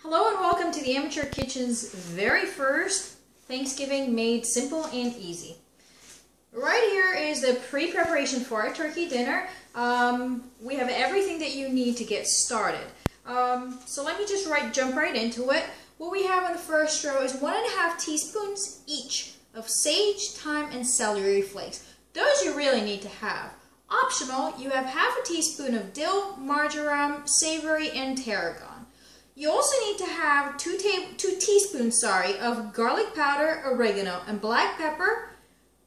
Hello and welcome to the Amateur Kitchen's very first Thanksgiving made simple and easy. Right here is the pre-preparation for our turkey dinner. We have everything that you need to get started. So let me just jump right into it. What we have on the first row is 1.5 teaspoons each of sage, thyme, and celery flakes. Those you really need to have. Optional, you have 1/2 teaspoon of dill, marjoram, savory, and tarragon. You also need to have 2 teaspoons of garlic powder, oregano, and black pepper,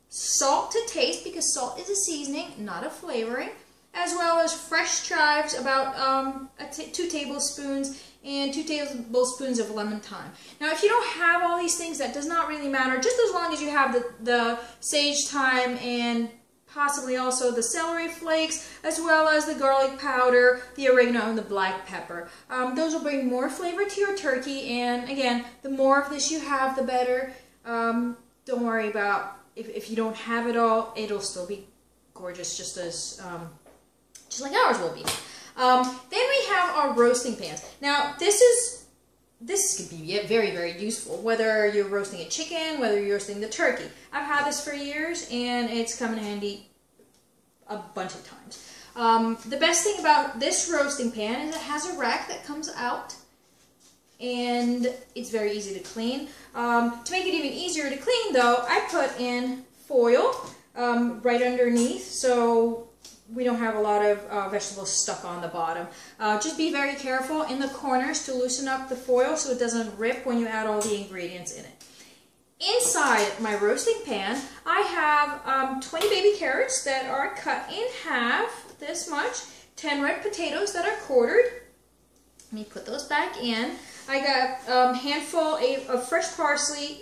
salt to taste because salt is a seasoning, not a flavoring, as well as fresh chives, about 2 tablespoons, and 2 tablespoons of lemon thyme. Now, if you don't have all these things, that does not really matter, just as long as you have the sage, thyme, and possibly also the celery flakes, as well as the garlic powder, the oregano, and the black pepper. Those will bring more flavor to your turkey, and again, the more of this you have, the better. Don't worry about if you don't have it all, it'll still be gorgeous, just like ours will be. Then we have our roasting pans. Now, this could be very, very useful, whether you're roasting a chicken, whether you're roasting the turkey. I've had this for years, and it's come in handy a bunch of times. The best thing about this roasting pan is it has a rack that comes out, and it's very easy to clean. To make it even easier to clean, though, I put in foil right underneath, so we don't have a lot of vegetables stuck on the bottom. Just be very careful in the corners to loosen up the foil so it doesn't rip when you add all the ingredients in it. Inside my roasting pan, I have 20 baby carrots that are cut in half, this much, 10 red potatoes that are quartered. Let me put those back in. I got a handful of fresh parsley,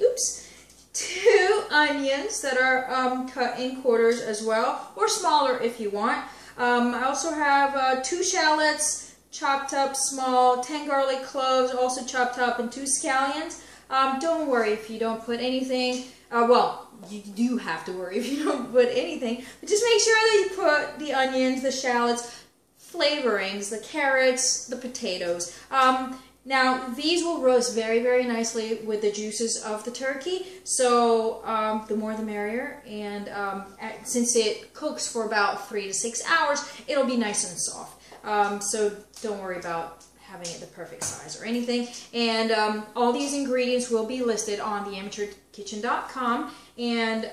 2 onions that are cut in quarters as well, or smaller if you want. I also have 2 shallots chopped up small, 10 garlic cloves also chopped up, and 2 scallions. Don't worry if you don't put anything. Well, you do have to worry if you don't put anything, but just make sure that you put the onions, the shallots, flavorings, the carrots, the potatoes. Now, these will roast very, very nicely with the juices of the turkey, so the more the merrier, and since it cooks for about 3 to 6 hours, it'll be nice and soft. So don't worry about having it the perfect size or anything. And all these ingredients will be listed on theamateurkitchen.com, and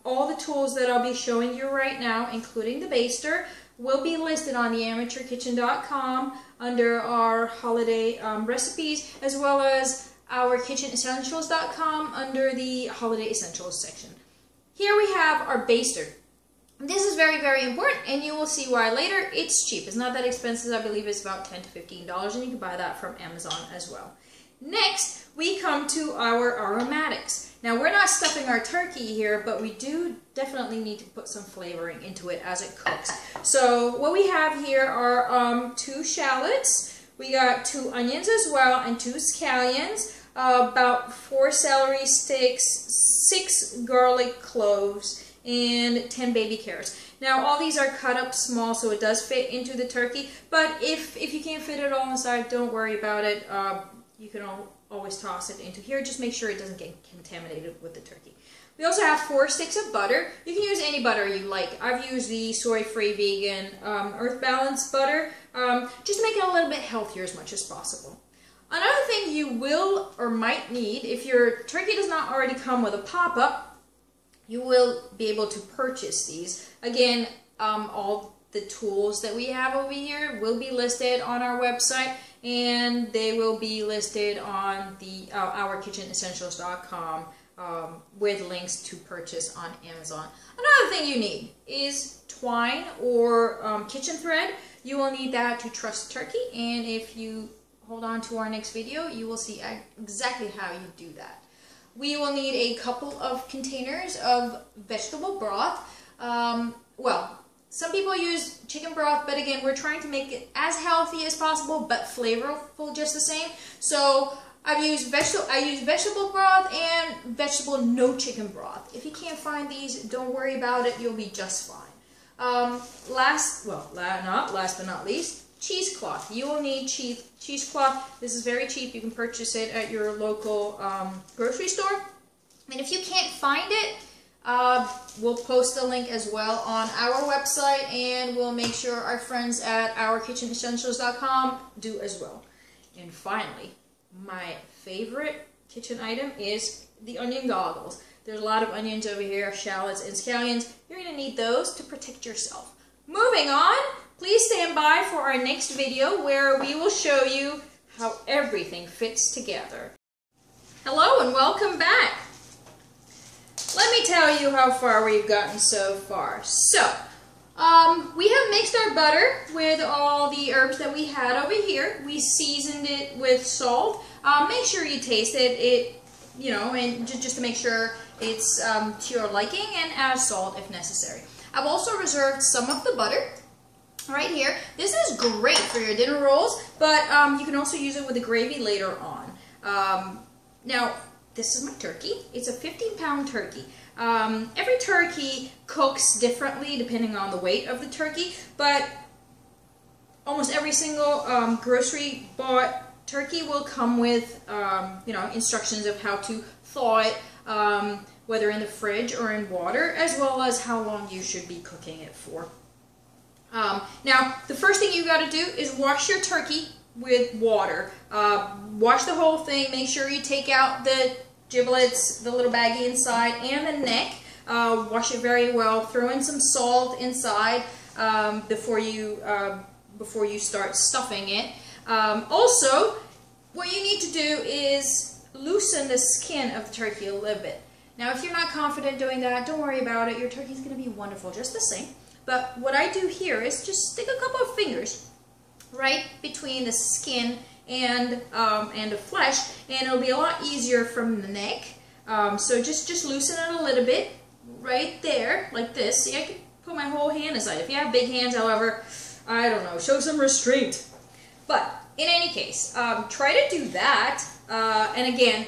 all the tools that I'll be showing you right now, including the baster, will be listed on theamateurkitchen.com under our holiday recipes, as well as our kitchenessentials.com under the holiday essentials section. Here we have our baster. This is very, very important, and you will see why later. It's cheap. It's not that expensive. I believe it's about $10 to $15, and you can buy that from Amazon as well. Next, we come to our aromatics. Now, we're not stuffing our turkey here, but we do definitely need to put some flavoring into it as it cooks. So what we have here are 2 shallots. We got 2 onions as well, and 2 scallions, about 4 celery sticks, 6 garlic cloves, and 10 baby carrots. Now, all these are cut up small, so it does fit into the turkey, but if you can't fit it all inside, don't worry about it. You can always toss it into here. Just make sure it doesn't get contaminated with the turkey. We also have 4 sticks of butter. You can use any butter you like. I've used the soy-free vegan Earth Balance butter, just to make it a little bit healthier as much as possible. Another thing you will or might need, if your turkey does not already come with a pop-up, you will be able to purchase these. Again, all the tools that we have over here will be listed on our website, and they will be listed on the ourkitchenessentials.com with links to purchase on Amazon. Another thing you need is twine or kitchen thread. You will need that to truss turkey, and if you hold on to our next video, you will see exactly how you do that. We will need a couple of containers of vegetable broth. Well, some people use chicken broth, but again, we're trying to make it as healthy as possible, but flavorful just the same. So I use vegetable broth and vegetable no chicken broth. If you can't find these, don't worry about it. You'll be just fine. Last but not least, cheesecloth. You will need cheesecloth. This is very cheap. You can purchase it at your local grocery store. And if you can't find it, we'll post the link as well on our website, and we'll make sure our friends at ourkitchenessentials.com do as well. And finally, my favorite kitchen item is the onion goggles. There's a lot of onions over here, shallots and scallions. You're going to need those to protect yourself. Moving on, please stand by for our next video where we will show you how everything fits together. Hello and welcome back. Let me tell you how far we've gotten so far. So, we have mixed our butter with all the herbs that we had over here. We seasoned it with salt. Make sure you taste it, and just to make sure it's to your liking, and add salt if necessary. I've also reserved some of the butter right here. This is great for your dinner rolls, but you can also use it with the gravy later on. Now, this is my turkey. It's a 15-pound turkey. Every turkey cooks differently depending on the weight of the turkey, but almost every single grocery bought turkey will come with instructions of how to thaw it, whether in the fridge or in water, as well as how long you should be cooking it for. Now, the first thing you got to do is wash your turkey with water. Wash the whole thing. Make sure you take out the giblets, the little baggie inside, and the neck. Wash it very well. Throw in some salt inside before you start stuffing it. Also, what you need to do is loosen the skin of the turkey a little bit. Now, if you're not confident doing that, don't worry about it. Your turkey's going to be wonderful just the same. But what I do here is just stick a couple of fingers right between the skin and the flesh, and it'll be a lot easier from the neck. So just loosen it a little bit right there, like this. See, I can put my whole hand aside. If you have big hands, however, I don't know, show some restraint. But in any case, try to do that. And again,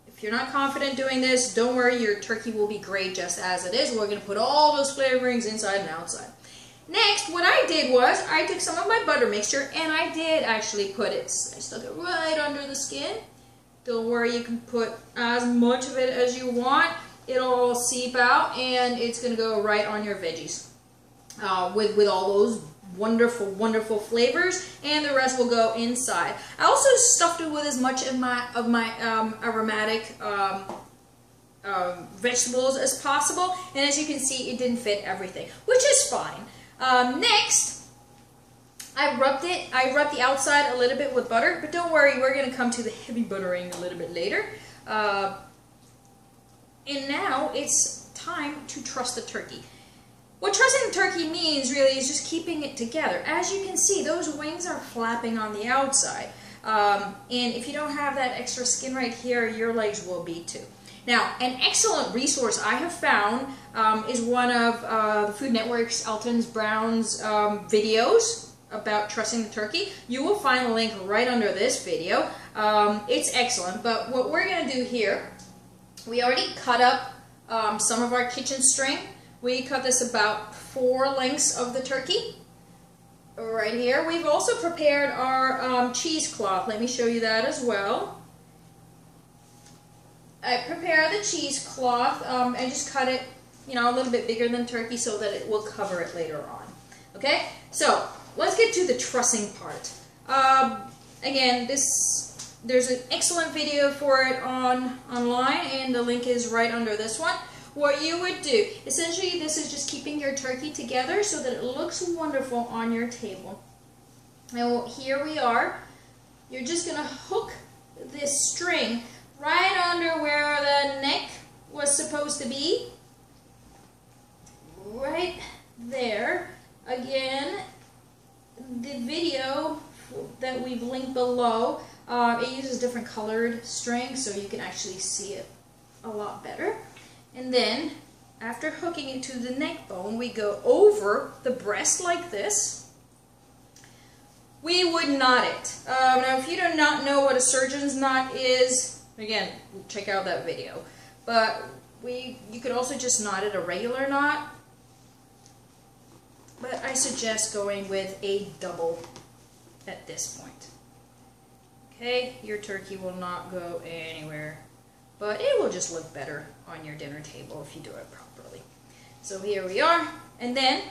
if you're not confident doing this, don't worry, your turkey will be great just as it is. We're going to put all those flavorings inside and outside. Next, what I did was, I took some of my butter mixture, and I did actually put it, I stuck it right under the skin. Don't worry, you can put as much of it as you want. It'll all seep out, and it's going to go right on your veggies with all those wonderful, wonderful flavors, and the rest will go inside. I also stuffed it with as much of my aromatic vegetables as possible, and as you can see, it didn't fit everything, which is fine. Next, I rubbed the outside a little bit with butter, but don't worry, we're going to come to the heavy buttering a little bit later. And now it's time to truss the turkey. What trussing the turkey means really is just keeping it together. As you can see, those wings are flapping on the outside. And if you don't have that extra skin right here, your legs will be too. Now, an excellent resource I have found is one of the Food Network's Alton Brown's videos about trussing the turkey. You will find a link right under this video. It's excellent, but what we're going to do here, we already cut up some of our kitchen string. We cut this about 4 lengths of the turkey right here. We've also prepared our cheesecloth. Let me show you that as well. I prepare the cheesecloth and just cut it, a little bit bigger than turkey so that it will cover it later on. Okay, so let's get to the trussing part. Again, there's an excellent video for it online, and the link is right under this one. What you would do, essentially this is just keeping your turkey together so that it looks wonderful on your table. Now here we are. You're just going to hook this string right under where the neck was supposed to be. Right there. Again, the video that we've linked below, it uses different colored string so you can actually see it a lot better. And then, after hooking it to the neck bone, we go over the breast like this. We would knot it. Now, if you do not know what a surgeon's knot is, again, check out that video. But you could also just knot it a regular knot. But I suggest going with a double at this point. Okay, your turkey will not go anywhere, but it will just look better on your dinner table if you do it properly. So here we are, and then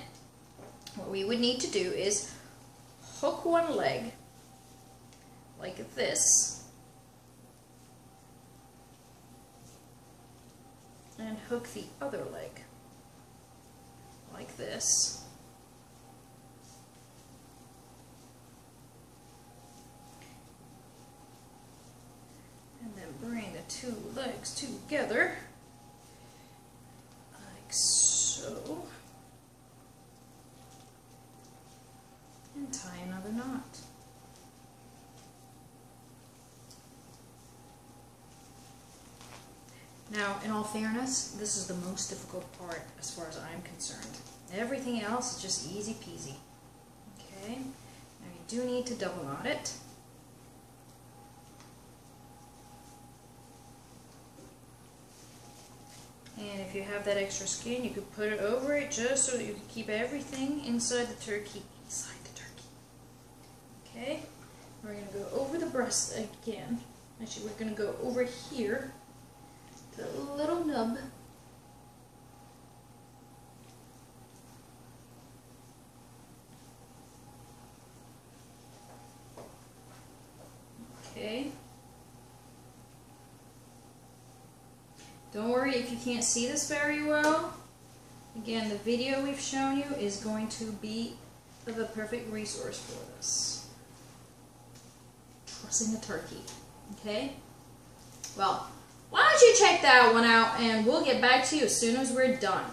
what we would need to do is hook one leg like this, and hook the other leg like this. And then bring the two legs together like so, and tie another knot. Now, in all fairness, this is the most difficult part as far as I'm concerned. Everything else is just easy peasy. Okay, now you do need to double knot it. And if you have that extra skin, you could put it over it just so that you can keep everything inside the turkey. Okay, we're going to go over the breast again. Actually, we're going to go over here to the little nub. Okay. Don't worry if you can't see this very well. Again, the video we've shown you is going to be the perfect resource for this. Trussing a turkey. Okay? Well, why don't you check that one out and we'll get back to you as soon as we're done.